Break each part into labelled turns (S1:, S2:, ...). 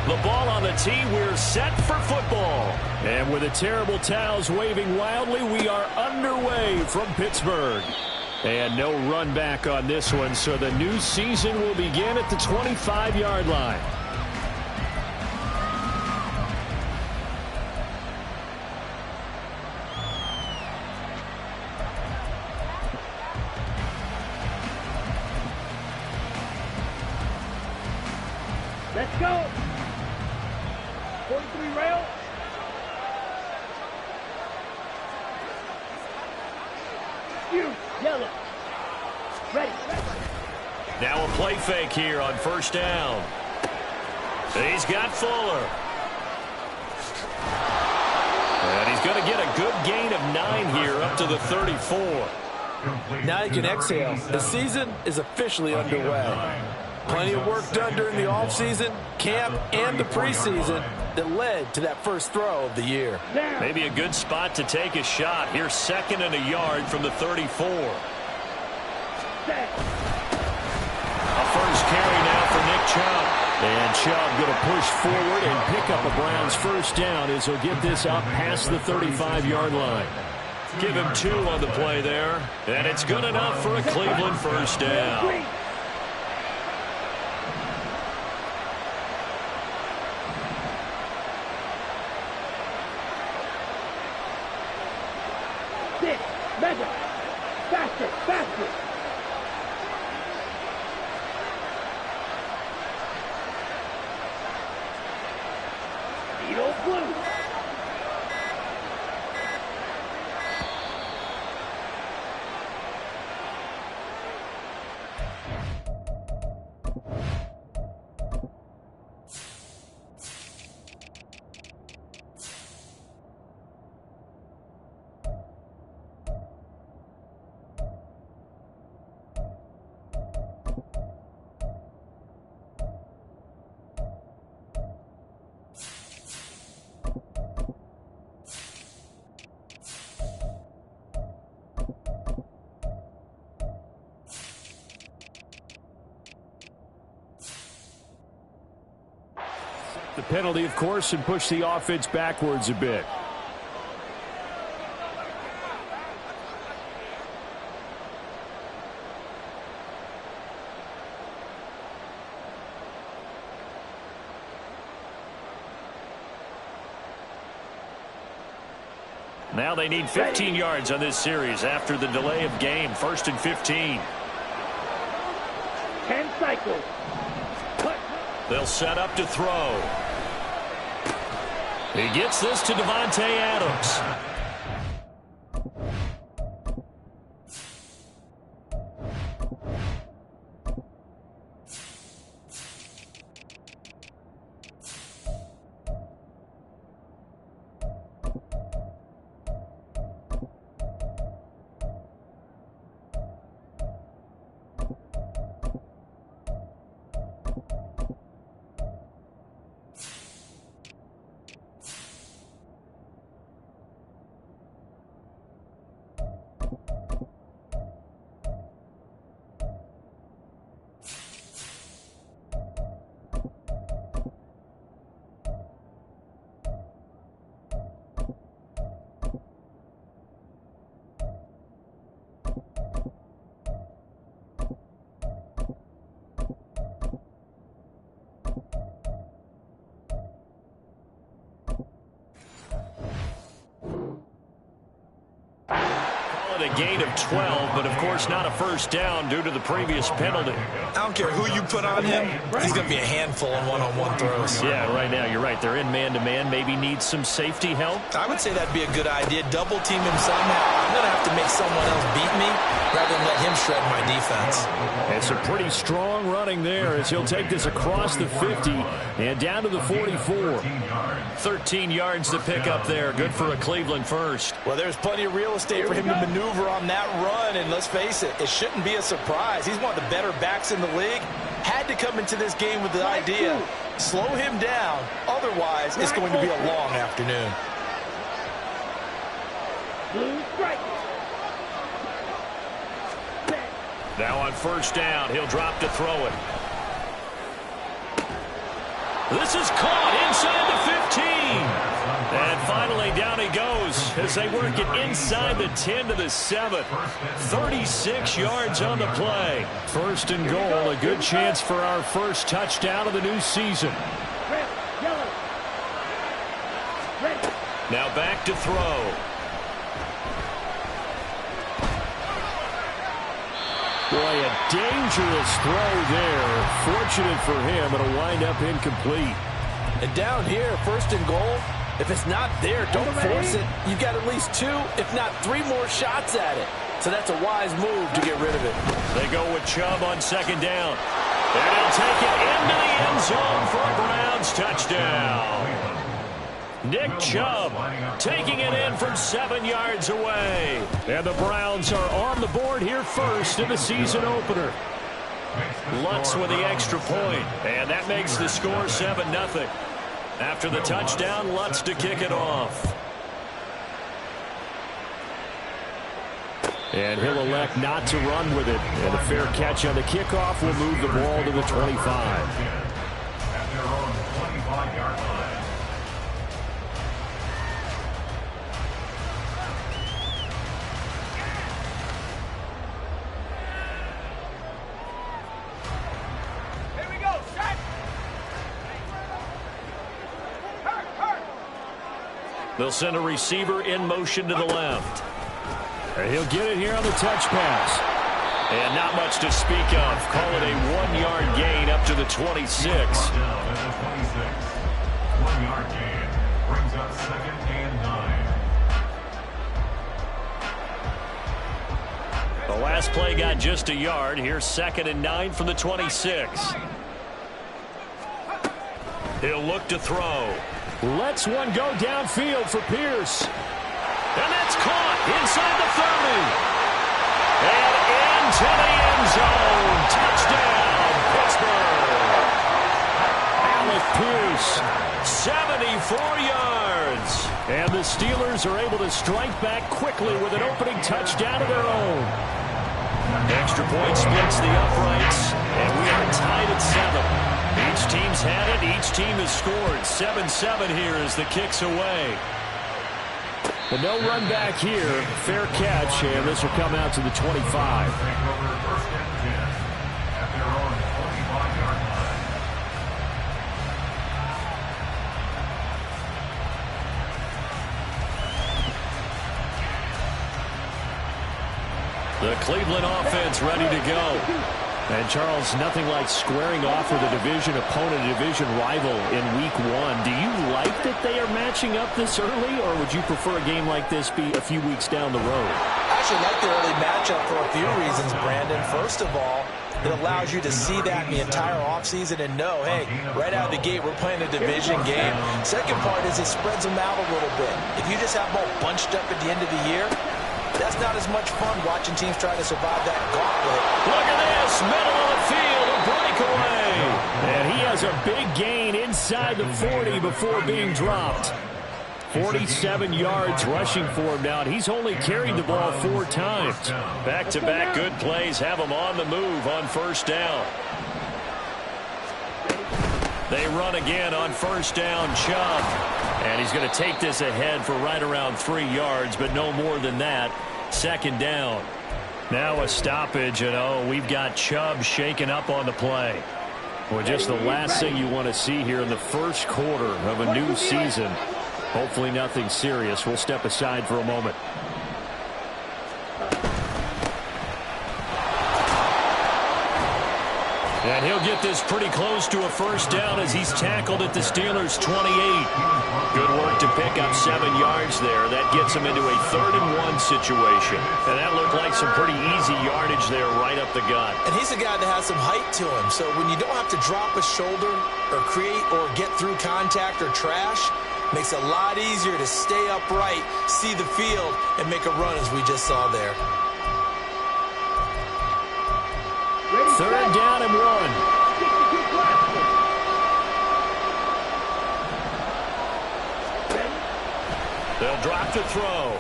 S1: The ball on the tee. We're set for football. And with the terrible towels waving wildly, we are underway from Pittsburgh. And no run back on this one, so the new season will begin at the 25-yard line.
S2: Let's go. 43 rail. You, yellow. Ready.
S1: Now a play fake here on first down. He's got Fuller. And he's going to get a good gain of 9 here up to the 34.
S3: Now you can exhale. The season is officially underway. Plenty of work done during the offseason, camp, and the preseason that led to that first throw of the year.
S1: Maybe a good spot to take a shot. Here's 2nd and a yard from the 34. A first carry now for Nick Chubb. And Chubb going to push forward and pick up a Browns first down as he'll get this up past the 35-yard line. Give him 2 on the play there. And it's good enough for a Cleveland first down.
S2: Faster. Needle blue.
S1: The penalty, of course, and push the offense backwards a bit. Now they need 15 yards on this series after the delay of game. 1st and 15.
S2: 10 cycles.
S1: They'll set up to throw. He gets this to Davante Adams. A gain of 12, but of course not a first down due to the previous penalty.
S3: I don't care who you put on him, he's going to be a handful in one-on-one throws.
S1: Yeah, right now you're right. They're in man-to-man. Maybe needs some safety help.
S3: I would say that'd be a good idea. Double team him somehow. I'm going to have to make someone else beat me rather than let him shred my defense.
S1: It's a pretty strong running there as he'll take this across the 50 and down to the 44. 13 yards to pick up there. Good for a Cleveland first.
S3: Well, there's plenty of real estate for him to maneuver on that run, and let's face it, it shouldn't be a surprise. He's one of the better backs in the league. Had to come into this game with the idea, slow him down, otherwise it's going to be a long afternoon.
S2: Blue strike.
S1: Now on first down, he'll drop to throw it. This is caught inside the 15. And finally down he goes as they work it inside the 10 to the 7. 36 yards on the play. First and goal, a good chance for our first touchdown of the new season. Now back to throw. Boy, a dangerous throw there. Fortunate for him, it'll wind up incomplete.
S3: And down here, first and goal, if it's not there, don't force it. You've got at least 2, if not 3 more shots at it. So that's a wise move to get rid of it.
S1: They go with Chubb on second down. And he'll take it into the end zone for a Browns touchdown. Nick Chubb taking it in from 7 yards away. And the Browns are on the board here first in the season opener. Lutz with the extra point, and that makes the score 7-0. After the touchdown, Lutz to kick it off. And he'll elect not to run with it. And a fair catch on the kickoff will move the ball to the 25.
S4: At their own 25-yard line.
S1: They'll send a receiver in motion to the left. And he'll get it here on the touch pass. And not much to speak of. Call it a 1-yard gain up to the 26.
S4: 1-yard gain brings up 2nd and 9.
S1: The last play got just a yard. Here's 2nd and 9 from the 26. He'll look to throw. Lets one go downfield for Pierce. And that's caught inside the 30. And into the end zone. Touchdown, Pittsburgh. Alec Pierce, 74 yards. And the Steelers are able to strike back quickly with an opening touchdown of their own. Extra point splits the uprights, and we are tied at 7. Each team's had it. Each team has scored. 7-7 here as the kick's away. But no run back here. Fair catch, and this will come out to the 25. The Cleveland offense ready to go. And, Charles, nothing like squaring off with a division opponent, a division rival in Week 1. Do you like that they are matching up this early, or would you prefer a game like this be a few weeks down the road?
S3: I actually like the early matchup for a few reasons, Brandon. First of all, it allows you to see that in the entire offseason and know, hey, right out of the gate, we're playing a division game. Second part is it spreads them out a little bit. If you just have them all bunched up at the end of the year, that's not as much fun watching teams try to survive that gauntlet.
S1: Look at this, middle of the field, a breakaway. And he has a big gain inside the 40 before being dropped. 47 yards rushing for him now. He's only carried the ball 4 times. Back-to-back good plays have him on the move on first down. They run again on first down, Chubb. And he's going to take this ahead for right around 3 yards, but no more than that. Second down. Now a stoppage, and we've got Chubb shaken up on the play. Well, just the last thing you want to see here in the first quarter of a new season. Hopefully nothing serious. We'll step aside for a moment. And he'll get this pretty close to a first down as he's tackled at the Steelers' 28. Good work to pick up 7 yards there. That gets him into a 3rd and 1 situation. And that looked like some pretty easy yardage there right up the gut.
S3: And he's a guy that has some height to him. So when you don't have to drop a shoulder or create or get through contact or trash, makes it a lot easier to stay upright, see the field, and make a run as we just saw there.
S1: 3rd down and 1. They'll drop to throw.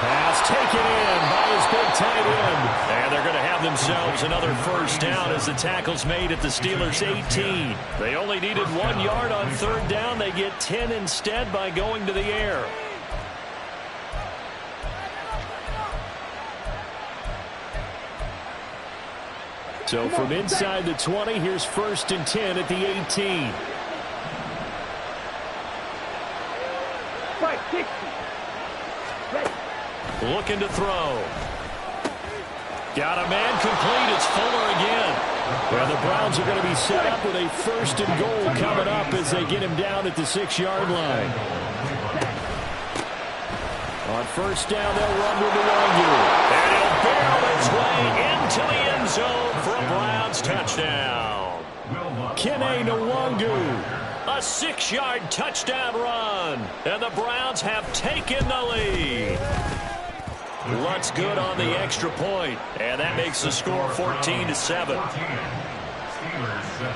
S1: Pass taken in by his big tight end. And they're going to have themselves another first down as the tackle's made at the Steelers' 18. They only needed 1 yard on third down. They get 10 instead by going to the air. So from inside the 20, here's 1st and 10 at the 18.
S2: Right, 60. Ready.
S1: Looking to throw. Got a man complete. It's Fuller again. Well, the Browns are going to be set up with a 1st and goal coming up as they get him down at the 6-yard line. On 1st down, they'll run with Nwangwu. And he'll barrel his way into the end zone for a Browns touchdown. Kene Nwangwu. A 6-yard touchdown run. And the Browns have taken the lead. Lutz good on the extra point. And that makes the score 14-7.
S4: Steelers 7.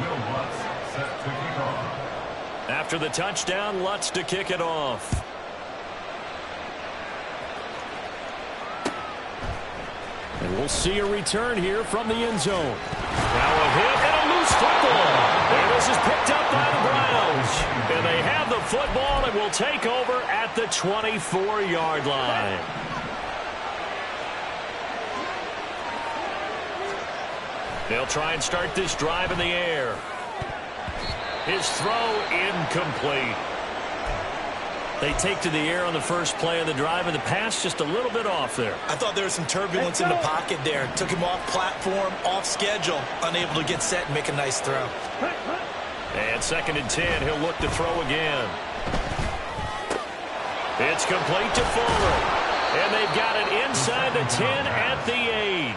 S4: Will Lutz set to kick off.
S1: After the touchdown, Lutz to kick it off. And we'll see a return here from the end zone. Now a hit and a loose football. And this is picked up by the Browns. And they have the football and will take over at the 24-yard line. They'll try and start this drive in the air. His throw incomplete. They take to the air on the first play of the drive, and the pass just a little bit off there.
S3: I thought there was some turbulence in the pocket there. Took him off platform, off schedule, unable to get set and make a nice throw.
S1: And 2nd and 10, he'll look to throw again. It's complete to Fuller. And they've got it inside the 10 at the 8.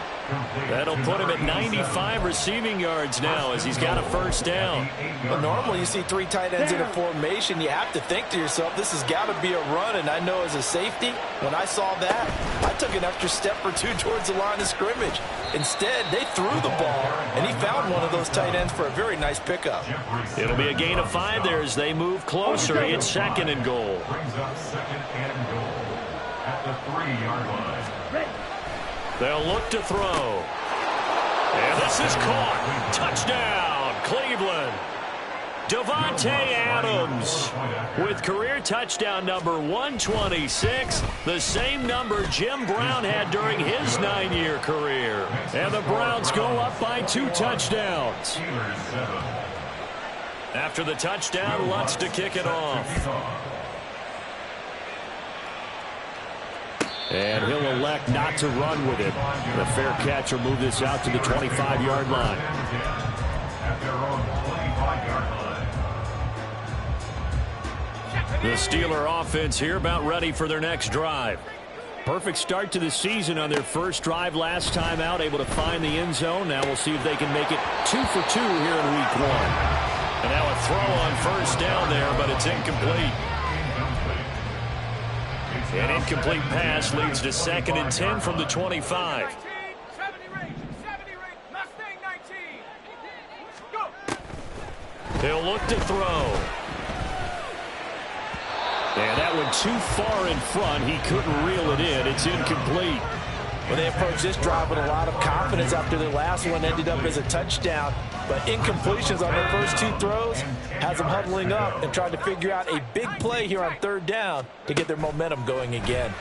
S1: That'll put him at 95 receiving yards now as he's got a 1st down.
S3: Well, normally you see 3 tight ends in a formation. You have to think to yourself, this has got to be a run. And I know as a safety, when I saw that, I took an extra step or 2 towards the line of scrimmage. Instead, they threw the ball, and he found one of those tight ends for a very nice pickup.
S1: It'll be a gain of 5 there as they move closer. It's 2nd and goal.
S4: Brings up 2nd and goal at the 3-yard line.
S1: They'll look to throw. And this is caught. Touchdown, Cleveland. Davante Adams with career touchdown number 126, the same number Jim Brown had during his 9-year career. And the Browns go up by 2 touchdowns. After the touchdown, Lutz to kick it off. And he'll elect not to run with it. The fair catch will move this out to the 25-yard line. The Steeler offense here about ready for their next drive. Perfect start to the season on their first drive last time out, able to find the end zone. Now we'll see if they can make it 2 for 2 here in week 1. And now a throw on 1st down there, but it's incomplete. An incomplete pass leads to 2nd and 10 from the 25. They'll look to throw. And that one too far in front. He couldn't reel it in. It's incomplete.
S3: Well, they approached this drive with a lot of confidence after their last one ended up as a touchdown. But incompletions on their first 2 throws has them huddling up and trying to figure out a big play here on 3rd down to get their momentum going again.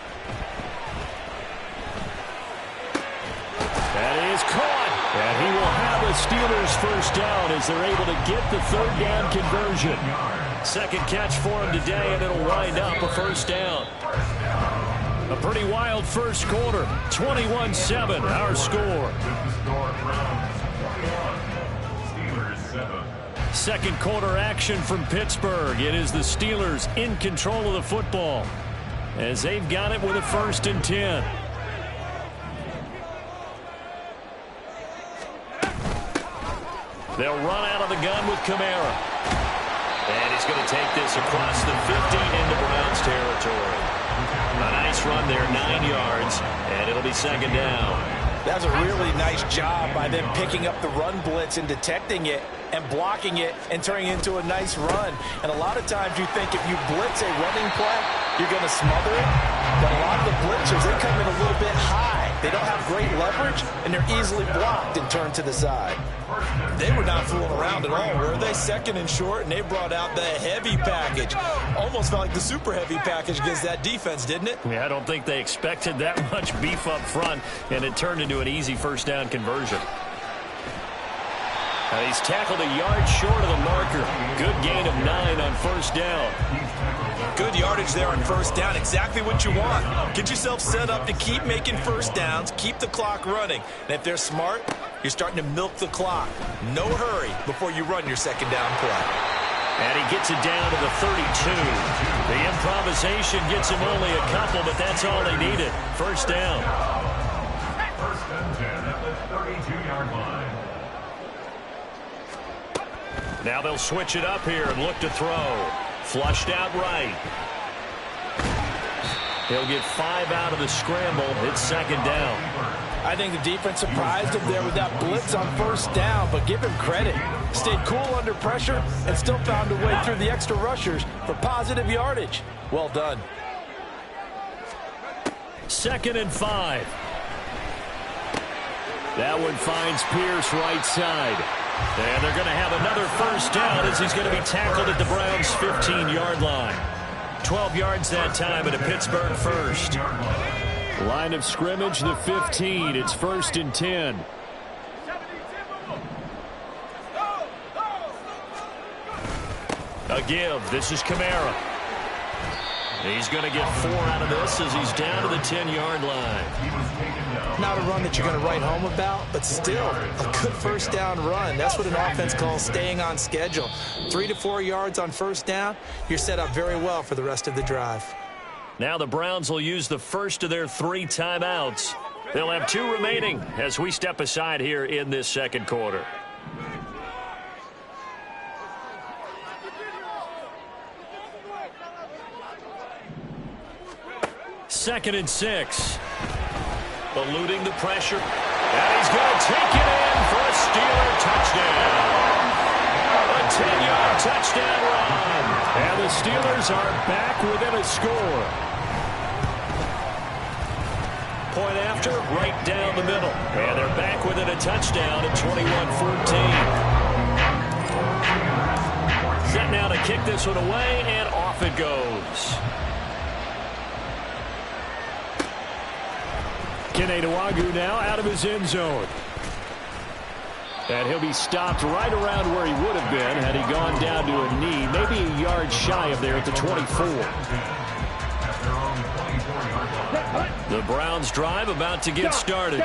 S1: That is caught. And he will have a Steelers 1st down as they're able to get the 3rd down conversion. 2nd catch for him today, and it'll wind up a 1st down. A pretty wild first quarter. 21-7, our score. 2nd quarter action from Pittsburgh. It is the Steelers in control of the football as they've got it with a 1st and 10. They'll run out of the gun with Kamara. And he's going to take this across the 50 into Browns territory. A nice run there, 9 yards, and it'll be 2nd down.
S3: That's a really nice job by them picking up the run blitz and detecting it and blocking it and turning it into a nice run. And a lot of times you think if you blitz a running play, you're going to smother it. But a lot of the blitzers, they come in a little bit high. They don't have great leverage, and they're easily blocked and turned to the side.
S5: They were not fooling around at all, were they? Second and short, and they brought out the heavy package. Almost felt like the super heavy package against that defense, didn't it?
S1: Yeah, I don't think they expected that much beef up front, and it turned into an easy first down conversion. He's tackled a yard short of the marker. Good gain of 9 on first down.
S5: Good yardage there on first down. Exactly what you want. Get yourself set up to keep making first downs, keep the clock running. And if they're smart, you're starting to milk the clock. No hurry before you run your second down play.
S1: And he gets it down to the 32. The improvisation gets him only a couple, but that's all they needed. First down.
S4: First and 10 at the 32-yard line.
S1: Now they'll switch it up here and look to throw. Flushed out right. He'll get 5 out of the scramble. It's second down.
S3: I think the defense surprised him there with that blitz on first down, but give him credit. Stayed cool under pressure and still found a way through the extra rushers for positive yardage. Well done.
S1: Second and 5. That one finds Pierce right side. And they're going to have another first down as he's going to be tackled at the Browns' 15-yard line. 12 yards that time at a Pittsburgh first. Line of scrimmage, the 15. It's first and 10. A give. This is Kamara. He's going to get 4 out of this as he's down to the 10-yard line.
S3: Not a run that you're going to write home about, but still a good first down run. That's what an offense calls staying on schedule. 3 to 4 yards on first down. You're set up very well for the rest of the drive.
S1: Now the Browns will use the first of their 3 timeouts. They'll have 2 remaining as we step aside here in this second quarter. Second and 6. Eluding the pressure. And he's going to take it in for a Steeler touchdown. A 10-yard touchdown run. And the Steelers are back within a score. Point after, right down the middle. And they're back within a touchdown at 21-14. Set now to kick this one away, and off it goes. Kene Nwangwu now out of his end zone. And he'll be stopped right around where he would have been had he gone down to a knee, maybe a yard shy of there at the 24. The Browns drive about to get started.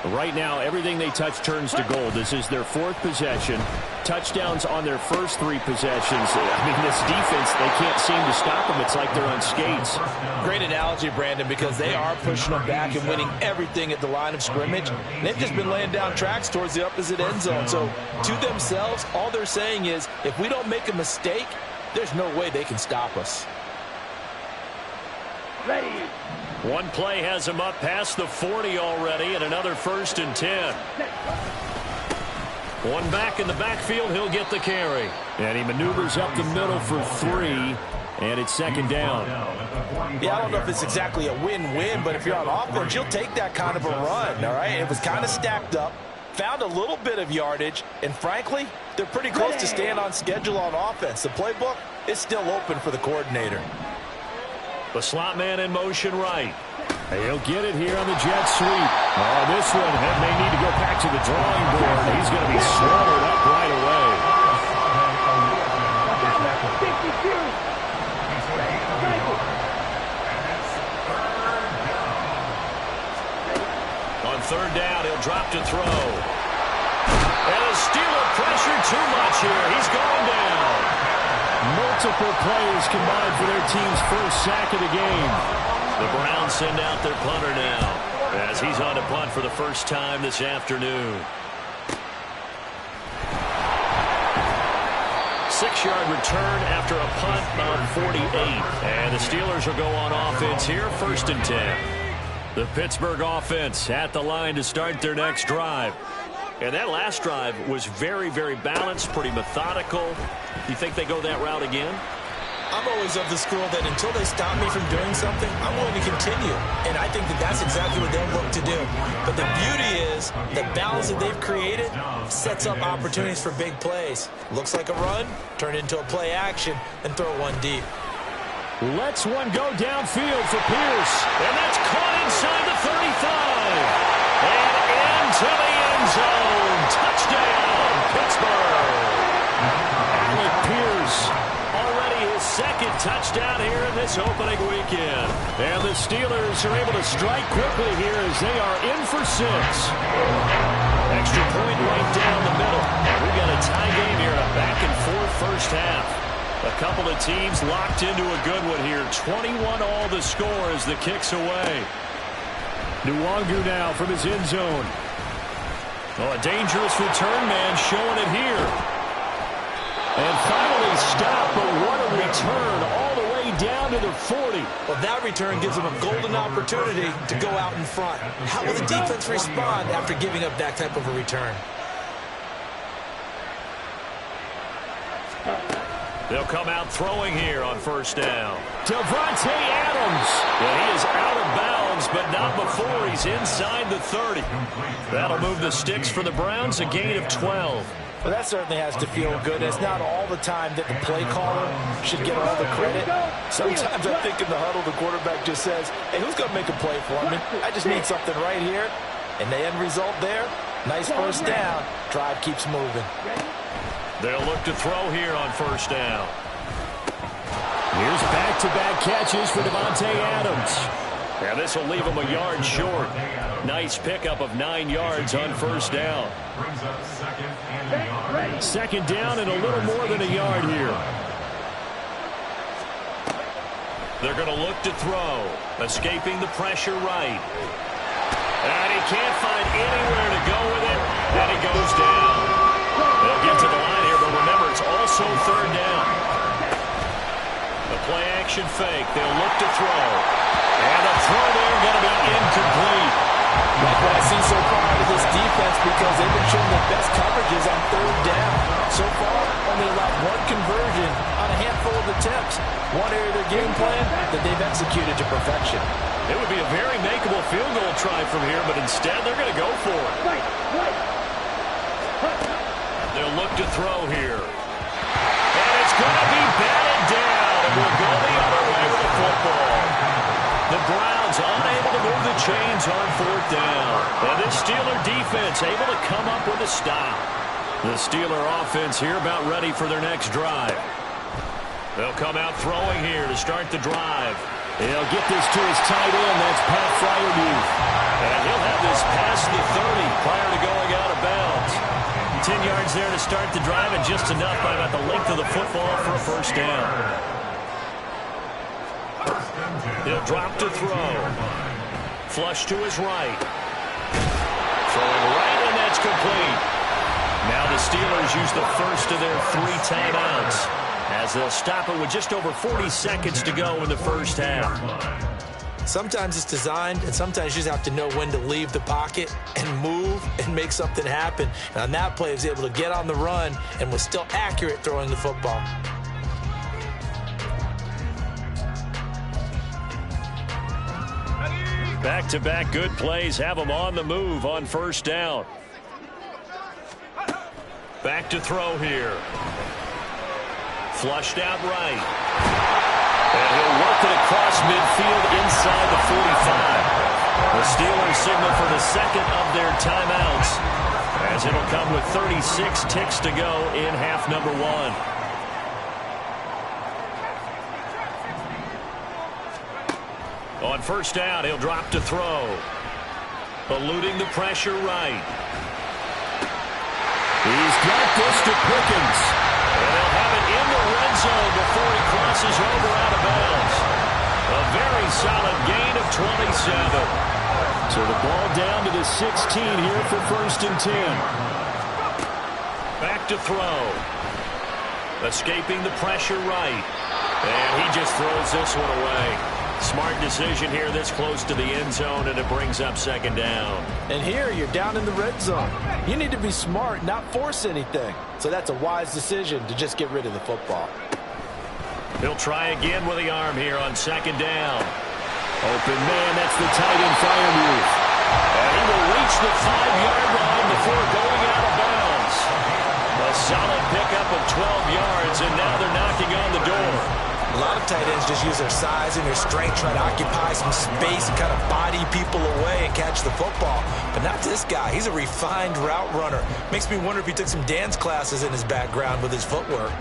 S1: Right now, everything they touch turns to gold. This is their 4th possession. Touchdowns on their first 3 possessions. I mean, this defense, they can't seem to stop them. It's like they're on skates.
S3: Great analogy, Brandon, because they are pushing them back and winning everything at the line of scrimmage. They've just been laying down tracks towards the opposite end zone. So to themselves, all they're saying is, if we don't make a mistake, there's no way they can stop us.
S2: Ready.
S1: One play has him up past the 40 already, and another first and 10. One back in the backfield, he'll get the carry. And he maneuvers up the middle for 3, and it's second down.
S3: Yeah, I don't know if it's exactly a win-win, but if you're on offense, you'll take that kind of a run, all right? It was kind of stacked up, found a little bit of yardage, and frankly, they're pretty close to staying on schedule on offense. The playbook is still open for the coordinator.
S1: The slot man in motion right. He'll get it here on the jet sweep. Oh, this one may need to go back to the drawing board. He's going to be swallowed up right away. On third down, he'll drop to throw. And a Steeler pressure too much here. He's going down. Multiple players combined for their team's first sack of the game. The Browns send out their punter now as he's on to punt for the first time this afternoon. 6-yard return after a punt on 48. And the Steelers will go on offense here, first and 10. The Pittsburgh offense at the line to start their next drive. And that last drive was very, very balanced, pretty methodical. You think they go that route again?
S5: I'm always of the school that until they stop me from doing something, I'm willing to continue. And I think that that's exactly what they'll look to do. But the beauty is the balance that they've created sets up opportunities for big plays. Looks like a run, turn into a play action, and throw one deep.
S1: Lets one go downfield for Pierce. And that's caught inside the 35. And into the end zone. Touchdown, Pittsburgh. Alec Pierce, already his second touchdown here in this opening weekend. And the Steelers are able to strike quickly here as they are in for 6. Extra point right down the middle. And we've got a tie game here, a back-and-forth first half. A couple of teams locked into a good one here. 21-all the score as the kick's away. Nwangu now from his end zone. Oh, a dangerous return man showing it here. And finally stopped, but what a return all the way down to the 40.
S3: Well, that return gives them a golden opportunity to go out in front. How will the defense respond after giving up that type of a return?
S1: They'll come out throwing here on first down. Davante Adams. And he is out of bounds, but not before he's inside the 30. That'll move the sticks for the Browns, a gain of 12.
S3: Well, that certainly has to feel good. It's not all the time that the play caller should get all the credit. Sometimes I think in the huddle, the quarterback just says, hey, who's going to make a play for me? I just need something right here. And the end result there, nice first down. Drive keeps moving.
S1: They'll look to throw here on first down. Here's back-to-back catches for Davante Adams. And this will leave him a yard short. Nice pickup of 9 yards on first down. Second down and a little more than a yard here. They're going to look to throw. Escaping the pressure right. And he can't find anywhere to go with it. And he goes down. They'll get to the line here, but remember, it's also third down. The play-action fake. They'll look to throw. And the throw there going to be incomplete.
S3: That's what I see so far out of this defense because they've been showing the best coverages on third down. So far, only allowed one conversion on a handful of attempts. One area of their game plan that they've executed to perfection.
S1: It would be a very makeable field goal try from here, but instead they're going to go for it. They'll look to throw here. And it's going to be batted down, and we'll go the other way with the football. The Browns unable to move the chains on fourth down. And this Steeler defense able to come up with a stop. The Steeler offense here about ready for their next drive. They'll come out throwing here to start the drive. He'll get this to his tight end. That's Pat Freiermuth. And he'll have this past the 30 prior to going out of bounds. 10 yards there to start the drive, and just enough by about the length of the football for a first down. He'll drop to throw. Flush to his right. Throwing right, and that's complete. Now the Steelers use the first of their 3 timeouts as they'll stop it with just over 40 seconds to go in the first half.
S3: Sometimes it's designed, and sometimes you just have to know when to leave the pocket and move and make something happen. And on that play, he was able to get on the run and was still accurate throwing the football.
S1: Back-to-back good plays have them on the move on first down. Back to throw here. Flushed out right. And he'll work it across midfield inside the 45. The Steelers signal for the second of their timeouts, as it'll come with 36 ticks to go in half number 1. On first down, he'll drop to throw. Eluding the pressure right. He's got this to Pickens. And they'll have it in the red zone before he crosses over out of bounds. A very solid gain of 27. So the ball down to the 16 here for first and 10. Back to throw. Escaping the pressure right. And he just throws this one away. Smart decision here this close to the end zone, and it brings up second down.
S3: And here you're down in the red zone. You need to be smart, not force anything. So that's a wise decision to just get rid of the football.
S1: He'll try again with the arm here on second down. Open man, that's the tight end Freiermuth. And he will reach the 5-yard line before going out of bounds. A solid pickup of 12 yards, and now they're knocking on the door.
S5: A lot of tight ends just use their size and their strength, try to occupy some space and kind of body people away and catch the football. But not this guy. He's a refined route runner. Makes me wonder if he took some dance classes in his background with his footwork.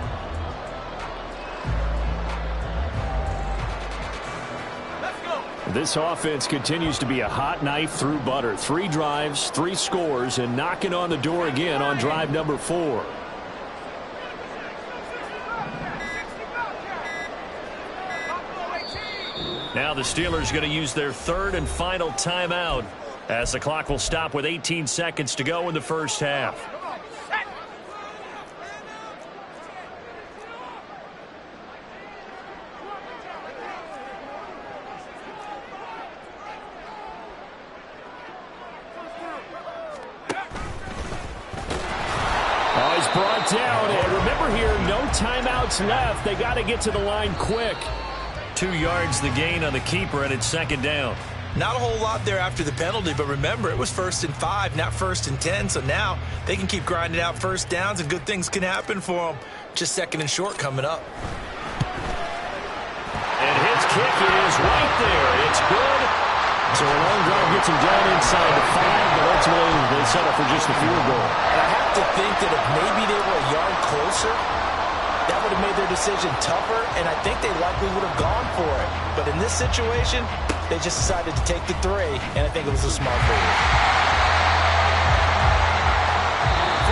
S1: This offense continues to be a hot knife through butter. 3 drives, 3 scores, and knocking on the door again on drive number 4. Now the Steelers going to use their 3rd and final timeout as the clock will stop with 18 seconds to go in the first half. Oh, he's brought down, and remember here, no timeouts left. They got to get to the line quick. 2 yards the gain on the keeper, and it's second down.
S5: Not a whole lot there after the penalty, but remember, it was 1st and 5, not 1st and 10, so now they can keep grinding out first downs, and good things can happen for them. Just 2nd and short coming up.
S1: And his kick is right there. It's good. So a long drive gets him down inside the 5, but ultimately they settle for just a field goal.
S3: And I have to think that if maybe they were a yard closer, that would have made their decision tougher, and I think they likely would have gone for it. But in this situation, they just decided to take the 3, and I think it was a smart move.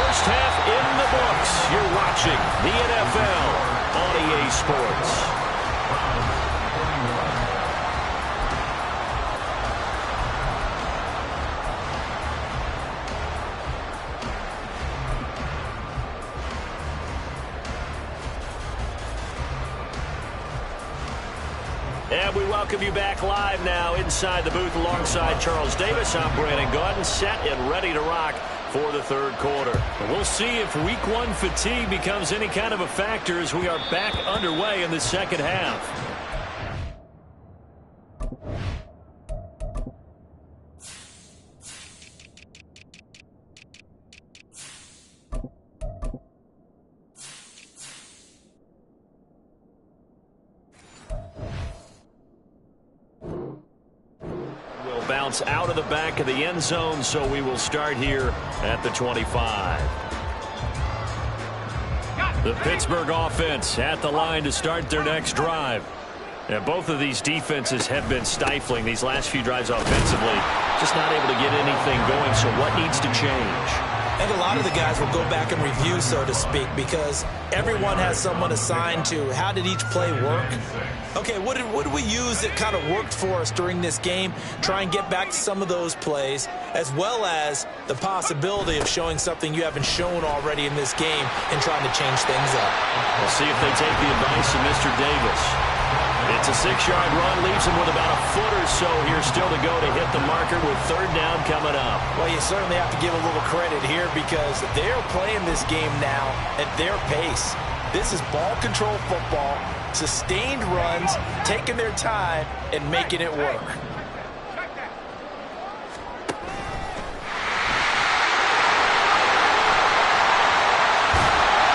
S1: First half in the books. You're watching the NFL on EA Sports. And we welcome you back live now inside the booth alongside Charles Davis. I'm Brandon Gaudin, set and ready to rock for the 3rd quarter. And we'll see if week 1 fatigue becomes any kind of a factor as we are back underway in the second half. Bounce out of the back of the end zone, so we will start here at the 25. The Pittsburgh offense at the line to start their next drive. And both of these defenses have been stifling these last few drives offensively. Just not able to get anything going, so what needs to change?
S5: I think a lot of the guys will go back and review, so to speak, because everyone has someone assigned to how did each play work. Okay, what did we use that kind of worked for us during this game? Try and get back to some of those plays, as well as the possibility of showing something you haven't shown already in this game and trying to change things up.
S1: We'll see if they take the advice of Mr. Davis. It's a 6-yard run, leaves him with about a foot or so here still to go to hit the marker with 3rd down coming up.
S3: Well, you certainly have to give a little credit here because they're playing this game now at their pace. This is ball control football, sustained runs, taking their time, and making it work.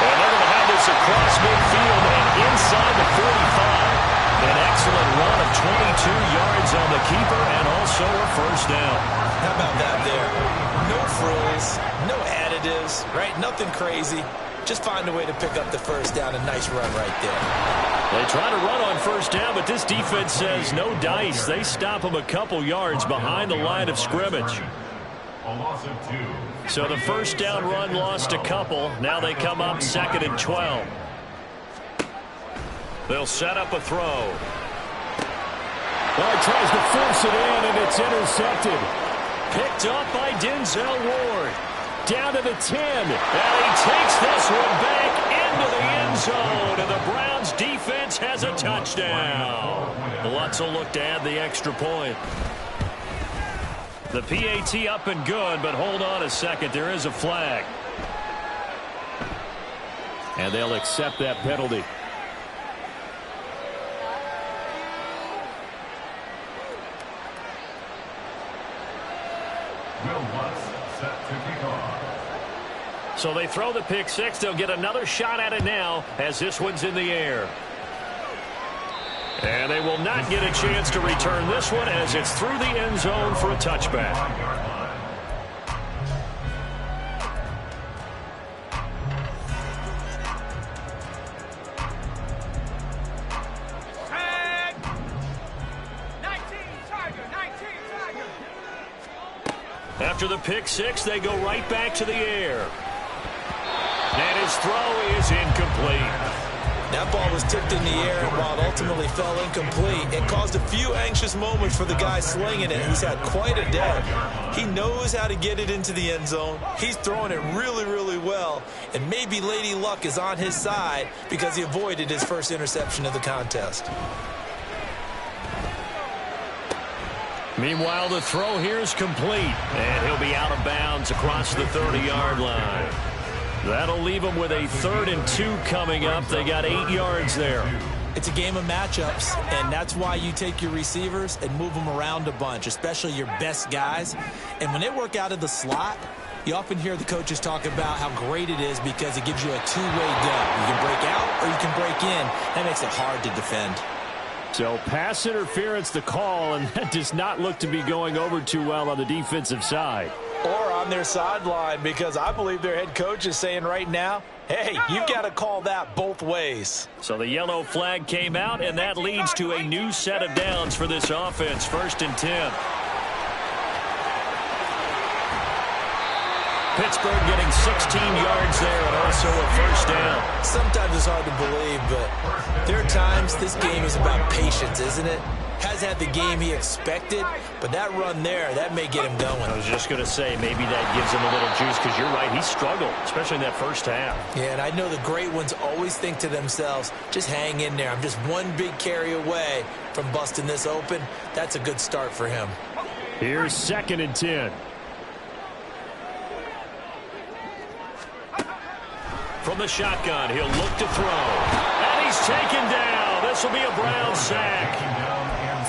S1: And they're going to have this across midfield and inside the 45. An excellent run of 22 yards on the keeper and also a first down.
S5: How about that there? No frills, no additives, right? Nothing crazy. Just find a way to pick up the first down. A nice run right there.
S1: They try to run on first down, but this defense says no dice. They stop them a couple yards behind the line of scrimmage. So the first down run lost a couple. Now they come up 2nd and 12. They'll set up a throw. Well, he tries to force it in, and it's intercepted. Picked up by Denzel Ward. Down to the 10. And he takes this one back into the end zone. And the Browns defense has a touchdown. Lutz will look to add the extra point. The PAT up and good, but hold on a second. There is a flag. And they'll accept that penalty. So they throw the pick six. They'll get another shot at it now as this one's in the air. And they will not get a chance to return this one as it's through the end zone for a touchback. After the pick six, they go right back to the air. And his throw is incomplete.
S3: That ball was tipped in the air, and while it ultimately fell incomplete, it caused a few anxious moments for the guy slinging it, who's had quite a day. He knows how to get it into the end zone. He's throwing it really, really well, and maybe Lady Luck is on his side because he avoided his first interception of the contest.
S1: Meanwhile, the throw here is complete, and he'll be out of bounds across the 30-yard line. That'll leave them with a 3rd and 2 coming up. They got 8 yards there.
S3: It's a game of matchups, and that's why you take your receivers and move them around a bunch, especially your best guys. And when they work out of the slot, you often hear the coaches talk about how great it is because it gives you a two-way go. You can break out or you can break in. That makes it hard to defend.
S1: So pass interference the call, and that does not look to be going over too well on the defensive side.
S3: Or on their sideline, because I believe their head coach is saying right now, hey, you've got to call that both ways.
S1: So the yellow flag came out, and that leads to a new set of downs for this offense. 1st and 10. Pittsburgh getting 16 yards there and also a 1st down.
S3: Sometimes it's hard to believe, but there are times this game is about patience, isn't it? Has had the game he expected, but that run there, that may get him going.
S1: I was just going to say, maybe that gives him a little juice, because you're right, he struggled, especially in that 1st half.
S3: Yeah, and I know the great ones always think to themselves, just hang in there. I'm just one big carry away from busting this open. That's a good start for him.
S1: Here's 2nd and 10. From the shotgun, he'll look to throw. And he's taken down. This will be a Brown sack.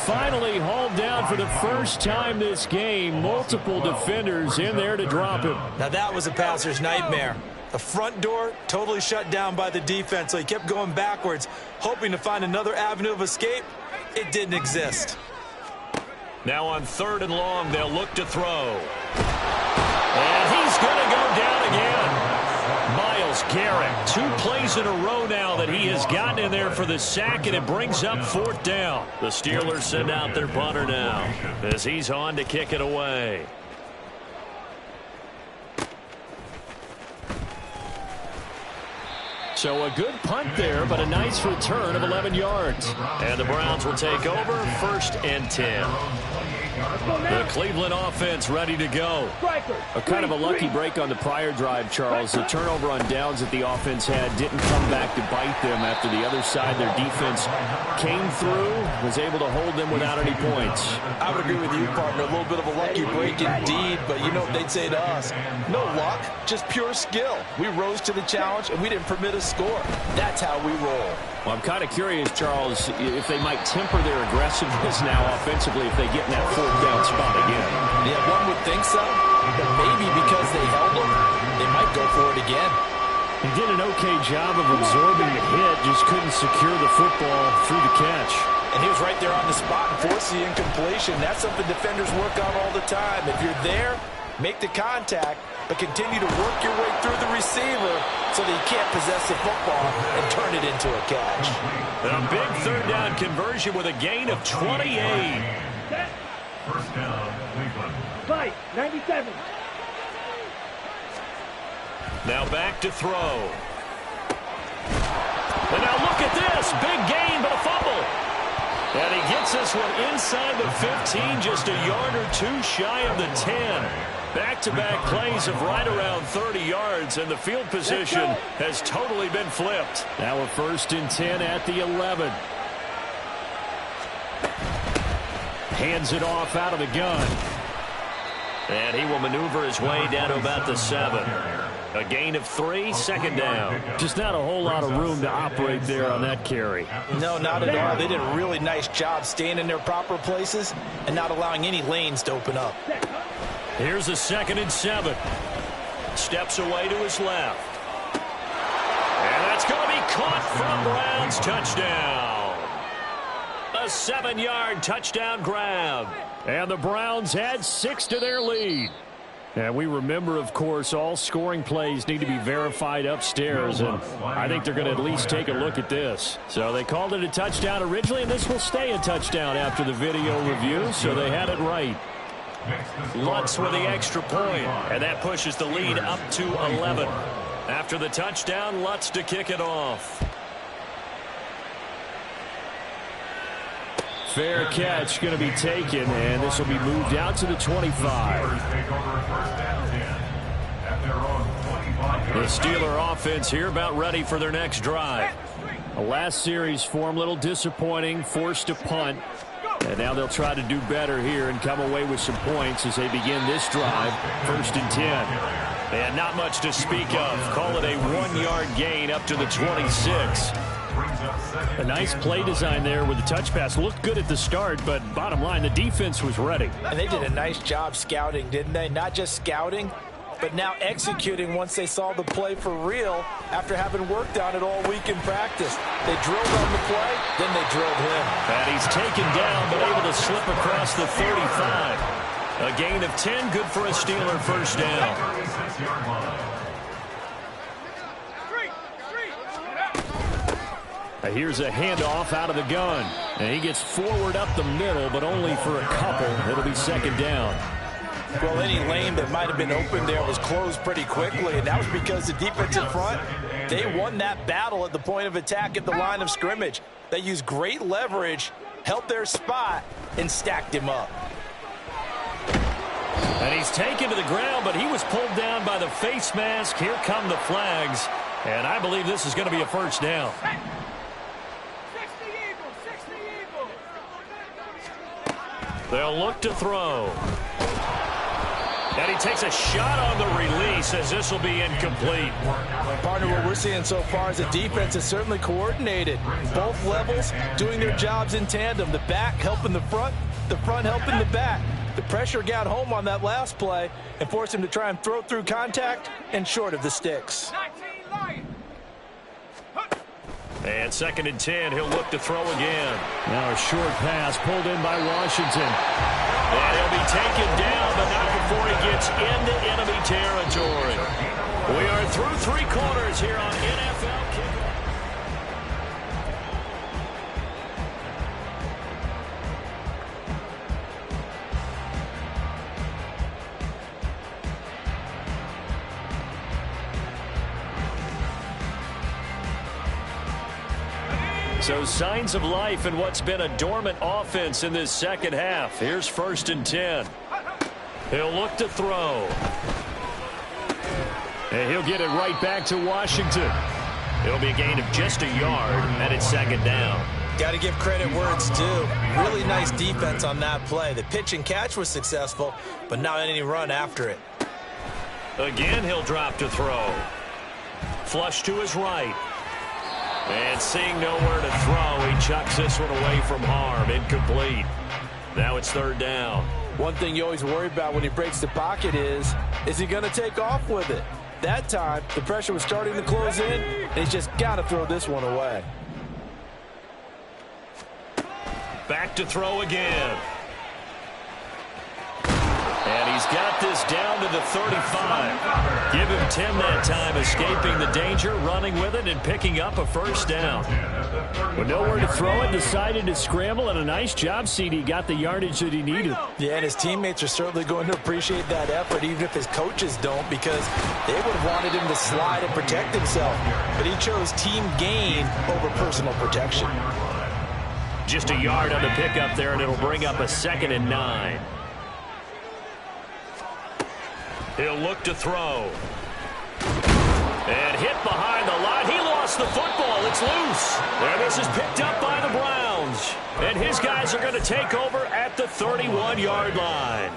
S1: Finally hauled down for the first time this game. Multiple defenders in there to drop him.
S3: Now that was a passer's nightmare. The front door totally shut down by the defense, so he kept going backwards, hoping to find another avenue of escape. It didn't exist.
S1: Now on 3rd and long, they'll look to throw. And he's going to go down again. Myles Garrett, 2 plays in a row now that he has gotten in there for the sack, and it brings up 4th down. The Steelers send out their punter now as he's on to kick it away. So a good punt there, but a nice return of 11 yards. And the Browns will take over 1st and 10. The Cleveland offense ready to go. A kind of a lucky break on the prior drive, Charles. The turnover on downs that the offense had didn't come back to bite them after the other side. Their defense came through, was able to hold them without any points.
S3: I would agree with you, partner. A little bit of a lucky break indeed, but you know what they'd say to us? No luck, just pure skill. We rose to the challenge, and we didn't permit a score. That's how we roll.
S1: Well, I'm kind of curious, Charles, if they might temper their aggressiveness now offensively if they get in that 4th down spot again.
S3: Yeah, one would think so, but maybe because they held them, they might go for it again.
S1: He did an okay job of absorbing the hit, just couldn't secure the football through the catch.
S3: And he was right there on the spot and forced the incompletion. That's something defenders work on all the time. If you're there, make the contact, but continue to work your way through the receiver so that you can't possess the football and turn it into a catch.
S1: A big 3rd down conversion with a gain of 28.
S4: 1st down, Cleveland.
S2: Fight, 97.
S1: Now back to throw. And now look at this. Big gain, but a fumble. And he gets this one inside the 15, just a yard or 2 shy of the 10. Back-to-back plays of right around 30 yards, and the field position has totally been flipped. Now a 1st and 10 at the 11. Hands it off out of the gun. And he will maneuver his way down to about the 7. A gain of 3, 2nd down. Just not a whole lot of room to operate there on that carry.
S3: No, not at all. They did a really nice job staying in their proper places and not allowing any lanes to open up.
S1: Here's a 2nd and 7. steps away to his left. And that's going to be caught from Browns. Touchdown. A 7-yard touchdown grab. And the Browns add 6 to their lead. And we remember, of course, all scoring plays need to be verified upstairs, and I think they're going to at least take a look at this. So they called it a touchdown originally, and this will stay a touchdown after the video review, so they had it right. Lutz with the extra point, and that pushes the lead up to 11. After the touchdown, Lutz to kick it off. Fair catch going to be taken, and this will be moved out to the 25. The Steeler offense here about ready for their next drive. The last series for them, a little disappointing, forced to punt. And now they'll try to do better here and come away with some points as they begin this drive. 1st and 10. And not much to speak of. Call it a 1-yard gain up to the 26. A nice play design there with the touch pass. Looked good at the start, but bottom line, the defense was ready.
S3: And they did a nice job scouting, didn't they? Not just scouting, but now executing once they saw the play for real after having worked on it all week in practice. They drilled on the play, then they drilled him.
S1: And he's taken down, but able to slip across the 35. A gain of 10, good for a Steeler first down. Here's a handoff out of the gun. And he gets forward up the middle, but only for a couple. It'll be 2nd down.
S3: Well, any lane that might have been open there was closed pretty quickly, and that was because the defensive front, they won that battle at the point of attack at the line of scrimmage. They used great leverage, held their spot, and stacked him up.
S1: And he's taken to the ground, but he was pulled down by the face mask. Here come the flags, and I believe this is going to be a first down. They'll look to throw. And he takes a shot on the release as this will be incomplete.
S3: Partner, what we're seeing so far is the defense is certainly coordinated. Both levels doing their jobs in tandem. The back helping the front helping the back. The pressure got home on that last play and forced him to try and throw through contact and short of the sticks.
S1: And 2nd and 10, he'll look to throw again. Now a short pass pulled in by Washington. And he'll be taken down, but not before he gets into enemy territory. We are through 3 quarters here on NFL Kickoff. So signs of life in what's been a dormant offense in this second half. Here's 1st and 10. He'll look to throw. And he'll get it right back to Washington. It'll be a gain of just a yard, and it's 2nd down.
S3: Got to give credit where it's due. Really nice defense on that play. The pitch and catch was successful, but not any run after it.
S1: Again, he'll drop to throw. Flush to his right. And seeing nowhere to throw, he chucks this one away from harm. Incomplete. Now it's 3rd down.
S3: One thing you always worry about when he breaks the pocket is he going to take off with it? That time, the pressure was starting to close in, and he's just got to throw this one away.
S1: Back to throw again. And he's got this down to the 35. Give him 10 that time, escaping the danger, running with it, and picking up a first down. With nowhere to throw it, decided to scramble, and a nice job, CD. Got the yardage that he needed.
S3: Yeah, and his teammates are certainly going to appreciate that effort, even if his coaches don't, because they would have wanted him to slide and protect himself. But he chose team gain over personal protection.
S1: Just a yard on the pickup there, and it'll bring up a 2nd and 9. He'll look to throw. And hit behind the line. He lost the football. It's loose. And this is picked up by the Browns. And his guys are going to take over at the 31-yard line.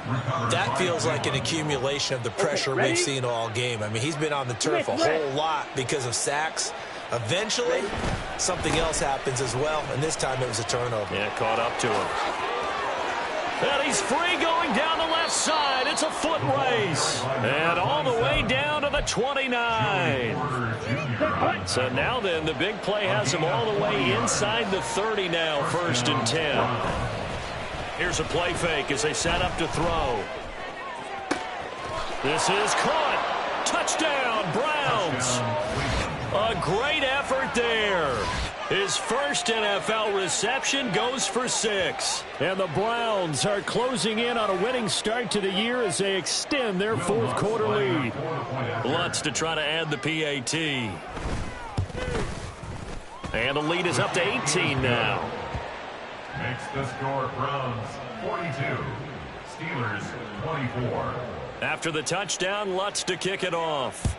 S3: That feels like an accumulation of the pressure we've seen all game. I mean, he's been on the turf a whole lot because of sacks. Eventually, something else happens as well, and this time it was a turnover.
S1: Yeah, caught up to him. And he's free going down the left side. It's a foot race. And all the way down to the 29. So now then, the big play has him all the way inside the 30 now, 1st and 10. Here's a play fake as they set up to throw. This is caught. Touchdown, Browns. A great effort there. His first NFL reception goes for 6. And the Browns are closing in on a winning start to the year as they extend their 4th quarter lead. Lutz to try to add the PAT. And the lead is up to 18 now.
S4: Makes the score Browns 42, Steelers 24.
S1: After the touchdown, Lutz to kick it off.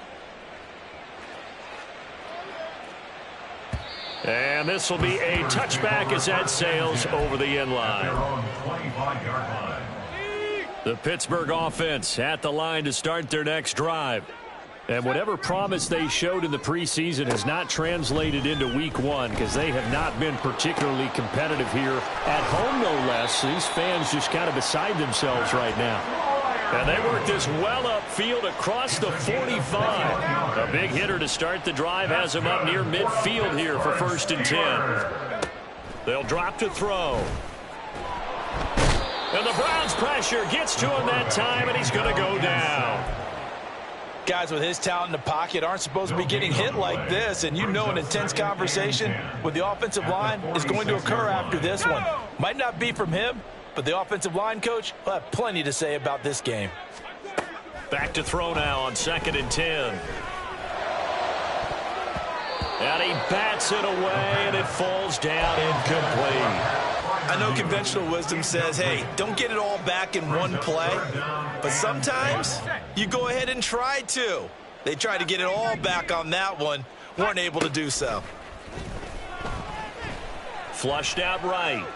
S1: And this will be a touchback as that sails over the end line. The Pittsburgh offense at the line to start their next drive. And whatever promise they showed in the preseason has not translated into week 1 because they have not been particularly competitive here at home, no less. These fans just kind of beside themselves right now. And they work this well upfield across the 45. A big hitter to start the drive has him up near midfield here for 1st and 10. They'll drop to throw. And the Browns pressure gets to him that time, and he's going to go down.
S3: Guys with his talent in the pocket aren't supposed to be getting hit like this, and you know an intense conversation with the offensive line is going to occur after this one. Might not be from him, but the offensive line coach will have plenty to say about this game.
S1: Back to throw now on 2nd and 10. And he bats it away, and it falls down incomplete.
S5: I know conventional wisdom says, hey, don't get it all back in one play. But sometimes you go ahead and try to. They tried to get it all back on that one. Weren't able to do so.
S1: Flushed out right.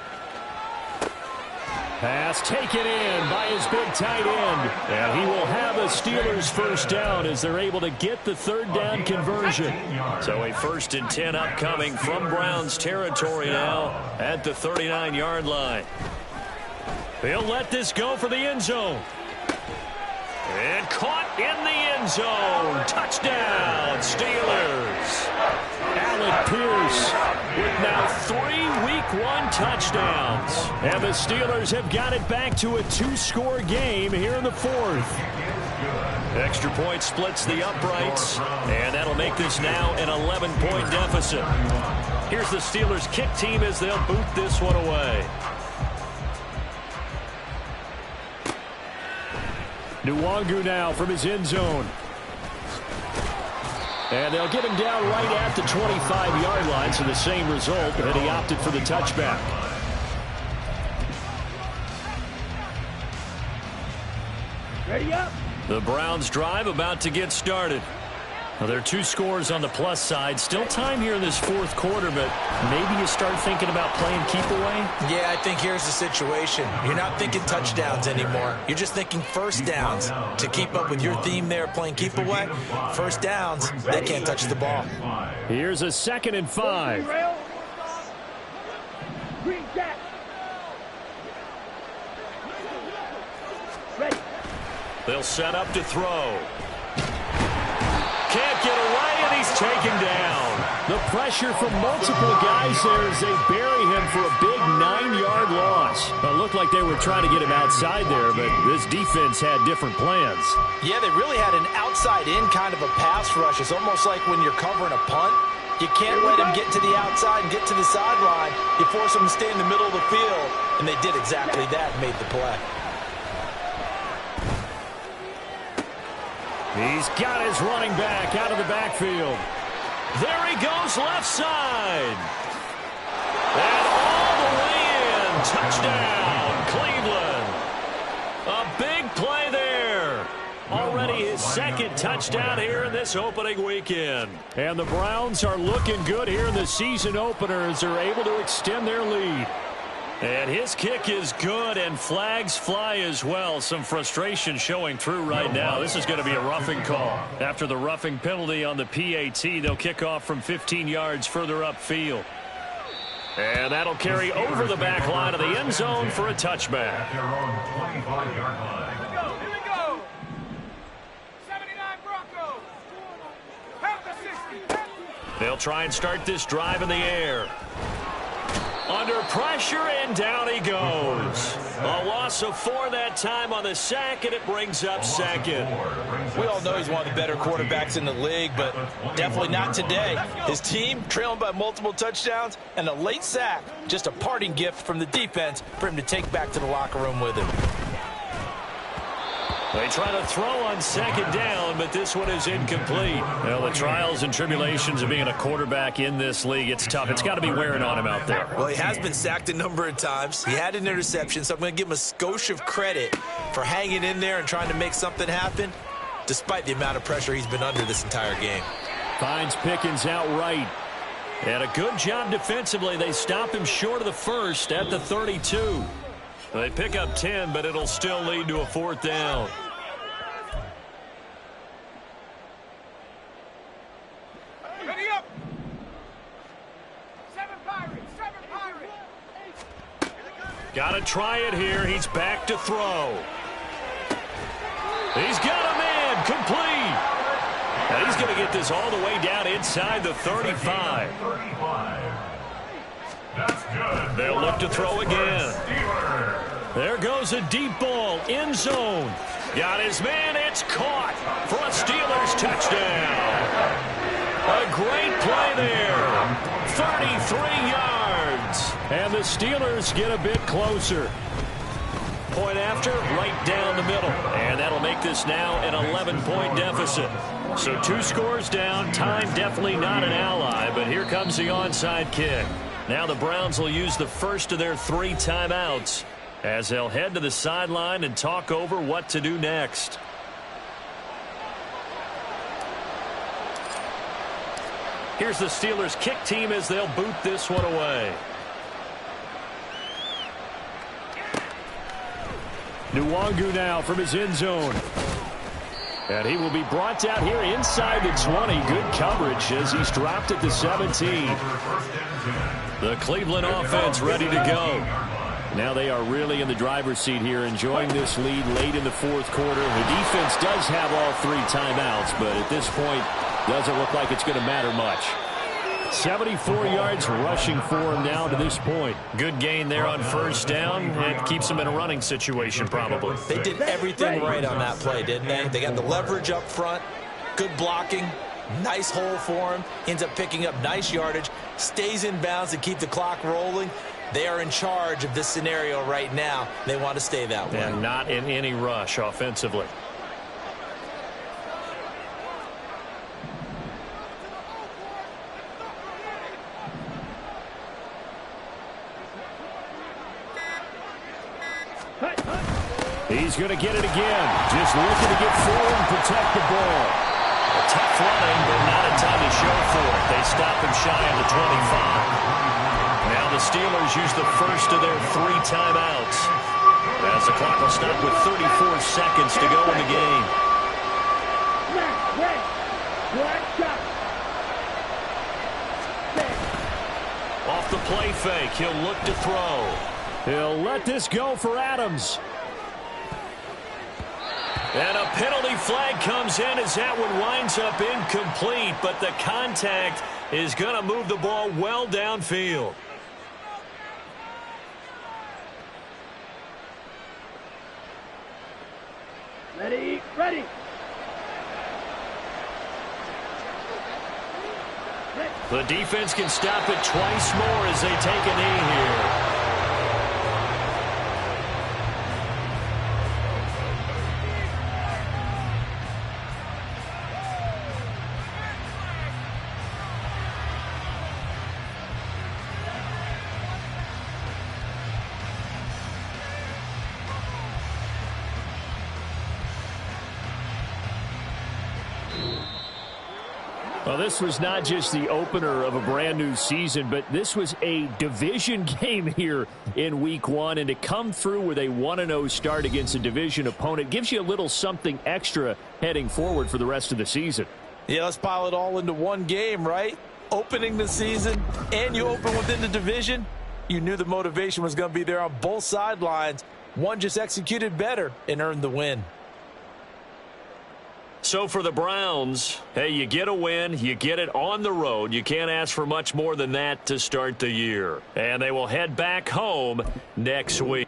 S1: Pass taken in by his big tight end. And he will have a Steelers 1st down as they're able to get the 3rd down conversion. So a 1st and 10 upcoming from Browns territory now at the 39-yard line. He'll let this go for the end zone. And caught in the end zone. Touchdown, Steelers. Alec Pierce with now 3 Week 1 touchdowns. And the Steelers have got it back to a 2-score game here in the 4th. Extra point splits the uprights, and that'll make this now an 11-point deficit. Here's the Steelers kick team as they'll boot this one away. Nwangu now from his end zone. And they'll get him down right at the 25-yard line, so the same result, and he opted for the touchback.
S2: Ready up.
S1: The Browns drive about to get started. Now, there are 2 scores on the plus side. Still time here in this 4th quarter, but maybe you start thinking about playing keep away?
S3: Yeah, I think here's the situation. You're not thinking touchdowns anymore. You're just thinking 1st downs. To keep up with your theme there, playing keep away, 1st downs, they can't touch the ball.
S1: Here's a 2nd and 5.
S2: Green jack. Ready.
S1: They'll set up to throw. Can't get away, and he's taken down. The pressure from multiple guys there as they bury him for a big 9-yard loss. It looked like they were trying to get him outside there, but this defense had different plans.
S3: Yeah, they really had an outside-in kind of a pass rush. It's almost like when you're covering a punt. You can't let him get to the outside and get to the sideline. You force him to stay in the middle of the field, and they did exactly that and made the play.
S1: He's got his running back out of the backfield. There he goes left side. And all the way in. Touchdown, Cleveland. A big play there. Already his 2nd touchdown here in this opening weekend. And the Browns are looking good here in the season opener as they're able to extend their lead. And his kick is good, and flags fly as well. Some frustration showing through right now. This is going to be a roughing call. After the roughing penalty on the PAT, they'll kick off from 15 yards further upfield. And that'll carry over the back line of the end zone for a touchback.
S4: At their own 25-yard line.
S2: Here we go. 79 Broncos. Half the 60.
S1: They'll try and start this drive in the air. Under pressure, and down he goes. A loss of 4 that time on the sack, and it brings up second.
S3: We all know he's one of the better quarterbacks in the league, but definitely not today. His team trailing by multiple touchdowns, and a late sack, just a parting gift from the defense for him to take back to the locker room with him.
S1: They try to throw on second down, but this one is incomplete. Well, the trials and tribulations of being a quarterback in this league, it's tough. It's got to be wearing on him out there.
S5: Well, he has been sacked a number of times. He had an interception, so I'm going to give him a skosh of credit for hanging in there and trying to make something happen, despite the amount of pressure he's been under this entire game.
S1: Finds Pickens outright. And a good job defensively. They stop him short of the first at the 32. They pick up 10, but it'll still lead to a 4th down.
S2: Ready up. 7 Pirates. 7 Pirates.
S1: Got to try it here. He's back to throw. He's got a man complete. And he's going to get this all the way down inside the 35.
S4: That's good.
S1: They'll look to throw again. There goes a deep ball, end zone. Got his man, it's caught for a Steelers touchdown. A great play there. 33 yards. And the Steelers get a bit closer. Point after, right down the middle. And that'll make this now an 11-point deficit. So 2 scores down, time definitely not an ally, but here comes the onside kick. Now the Browns will use the first of their 3 timeouts as they'll head to the sideline and talk over what to do next. Here's the Steelers kick team as they'll boot this one away. Nwangu now from his end zone. And he will be brought down here inside the 20. Good coverage as he's dropped at the 17. The Cleveland offense ready to go. Now they are really in the driver's seat here, enjoying this lead late in the 4th quarter. The defense does have all 3 timeouts, but at this point, doesn't look like it's going to matter much. 74 yards rushing for him now to this point. Good gain there on first down, and keeps him in a running situation probably.
S3: They did everything right on that play, didn't they? They got the leverage up front, good blocking, nice hole for him, ends up picking up nice yardage, stays in bounds to keep the clock rolling. They are in charge of this scenario right now. They want to stay that way.
S1: And not in any rush offensively. He's going to get it again. Just looking to get forward and protect the ball. A tough running, but not a ton to show for it. They stop him shy of the 25. Now the Steelers use the first of their 3 timeouts. As the clock will stop with 34 seconds to go in the game. Off the play fake, he'll look to throw. He'll let this go for Adams. And a penalty flag comes in as that one winds up incomplete, but the contact is going to move the ball well downfield.
S2: Ready, ready.
S1: The defense can stop it twice more as they take a knee here. Well, this was not just the opener of a brand new season, but this was a division game here in week 1. And to come through with a 1-0 start against a division opponent gives you a little something extra heading forward for the rest of the season.
S3: Yeah, let's pile it all into one game, right? Opening the season, and you open within the division, you knew the motivation was going to be there on both sidelines. One just executed better and earned the win.
S1: So for the Browns, hey, you get a win, you get it on the road. You can't ask for much more than that to start the year. And they will head back home next week.